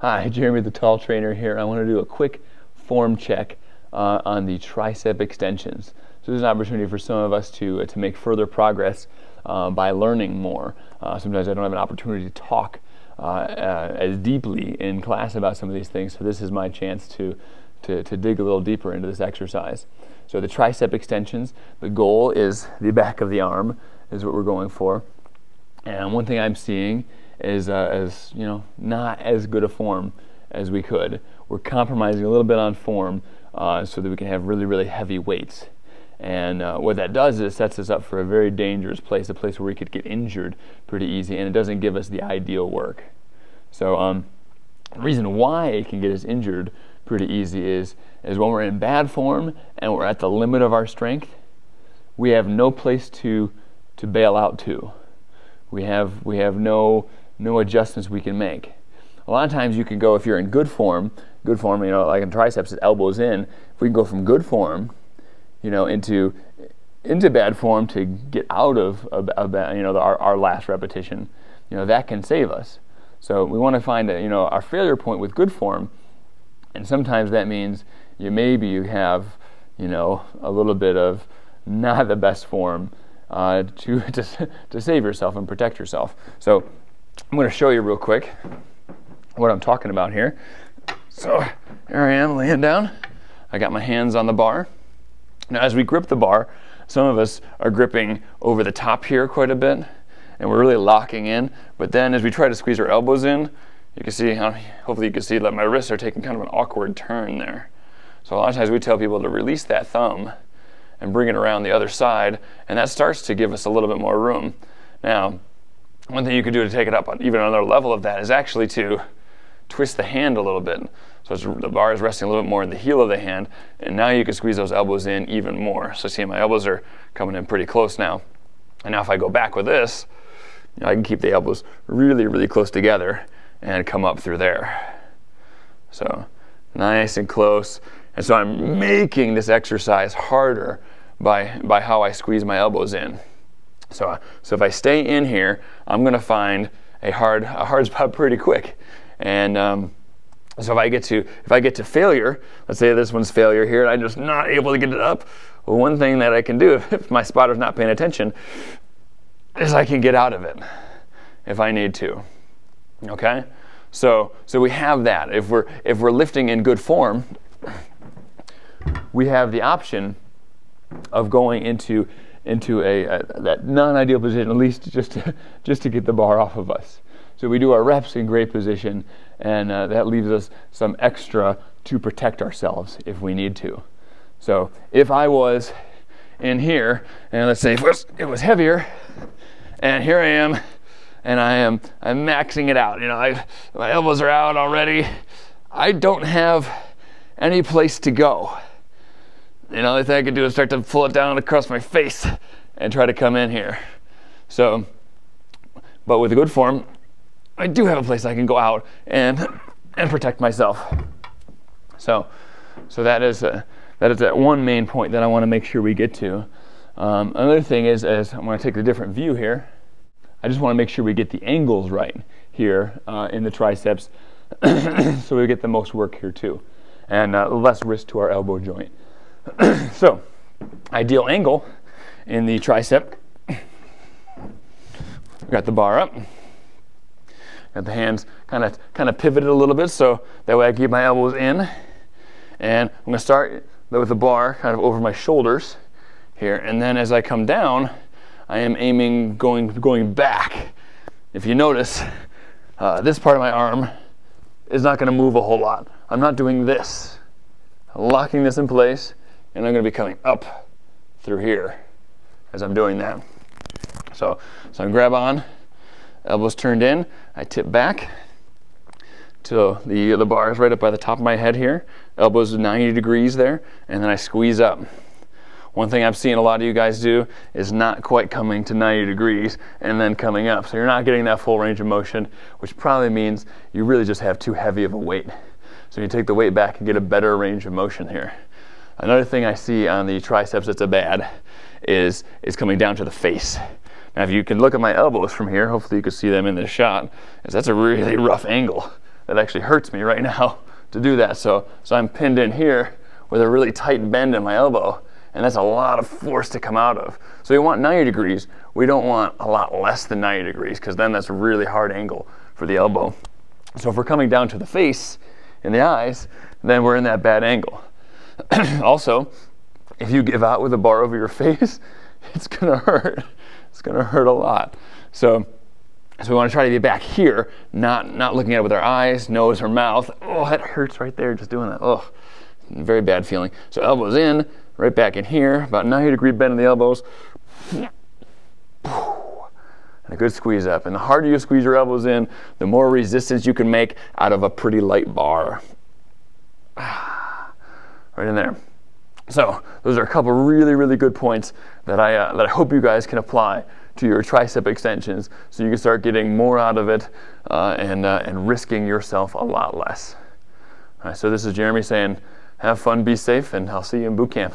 Hi, Jeremy the Tall Trainer here. I want to do a quick form check on the tricep extensions. So this is an opportunity for some of us to make further progress by learning more. Sometimes I don't have an opportunity to talk as deeply in class about some of these things, so this is my chance to dig a little deeper into this exercise. So the tricep extensions, the goal is the back of the arm is what we're going for. And one thing I'm seeing is not as good a form as we could. We're compromising a little bit on form so that we can have really heavy weights. And what that does is it sets us up for a very dangerous place, a place where we could get injured pretty easy, and it doesn't give us the ideal work. So the reason why it can get us injured pretty easy is when we're in bad form and we're at the limit of our strength, we have no place to bail out to. We have no adjustments we can make. A lot of times you can go, if you're in good form, like in triceps, it's elbows in. If we can go from good form, into bad form to get out of our last repetition, that can save us. So we want to find our failure point with good form, and sometimes that means maybe you have a little bit of not the best form to save yourself and protect yourself. So I'm going to show you real quick what I'm talking about here. So here I am laying down. I got my hands on the bar. Now as we grip the bar, some of us are gripping over the top here quite a bit, and we're really locking in. But then as we try to squeeze our elbows in, you can see, hopefully you can see that my wrists are taking kind of an awkward turn there. So a lot of times we tell people to release that thumb and bring it around the other side, and that starts to give us a little bit more room. Now, one thing you could do to take it up on even another level of that is actually to twist the hand a little bit. So the bar is resting a little bit more in the heel of the hand, and now you can squeeze those elbows in even more. So see, my elbows are coming in pretty close now. And now if I go back with this, I can keep the elbows really close together and come up through there. So nice and close. And so I'm making this exercise harder by how I squeeze my elbows in. So if I stay in here, I'm going to find a hard spot pretty quick. And so if I get to failure, let's say this one's failure here, and I'm just not able to get it up. Well, one thing that I can do if my spotter's not paying attention is I can get out of it if I need to. Okay? So we have that. If we're lifting in good form, we have the option of going into that non-ideal position, at least just to get the bar off of us. So we do our reps in great position, and that leaves us some extra to protect ourselves if we need to. So if I was in here, and let's say it was heavier, and here I am, and I'm maxing it out. My elbows are out already. I don't have any place to go. The thing I could do is start to pull it down across my face and try to come in here. So, but with a good form, I do have a place I can go out and protect myself. So that is that one main point that I want to make sure we get to. Another thing is I'm going to take a different view here. I just want to make sure we get the angles right here in the triceps, so we get the most work here too, and less risk to our elbow joint. So, ideal angle in the tricep. Got the bar up. Got the hands kind of pivoted a little bit, so that way I keep my elbows in. And I'm going to start with the bar kind of over my shoulders here, and then as I come down, I am aiming going back. If you notice, this part of my arm is not going to move a whole lot. I'm not doing this. I'm locking this in place, and I'm going to be coming up through here as I'm doing that. So I grab on, elbows turned in, I tip back till the bar is right up by the top of my head here, elbows 90 degrees there, and then I squeeze up. One thing I've seen a lot of you guys do is not quite coming to 90 degrees and then coming up. So you're not getting that full range of motion, which probably means you really just have too heavy of a weight. So you take the weight back and get a better range of motion here. Another thing I see on the triceps that's a bad is coming down to the face. Now if you can look at my elbows from here, hopefully you can see them in this shot, is that's a really rough angle. that actually hurts me right now to do that. So I'm pinned in here with a really tight bend in my elbow, and that's a lot of force to come out of. So we want 90 degrees. We don't want a lot less than 90 degrees, because then that's a really hard angle for the elbow. So if we're coming down to the face and the eyes, then we're in that bad angle. Also, if you give out with a bar over your face, it's gonna hurt. It's gonna hurt a lot. So we want to try to be back here, not looking at it with our eyes, nose, or mouth. Oh, that hurts right there just doing that. Oh, very bad feeling. So elbows in, right back in here, about 90-degree bend in the elbows. And a good squeeze up. And the harder you squeeze your elbows in, the more resistance you can make out of a pretty light bar. Right in there. So those are a couple really, really good points that I hope you guys can apply to your tricep extensions, so you can start getting more out of it and risking yourself a lot less. All right, so this is Jeremy saying, have fun, be safe, and I'll see you in boot camp.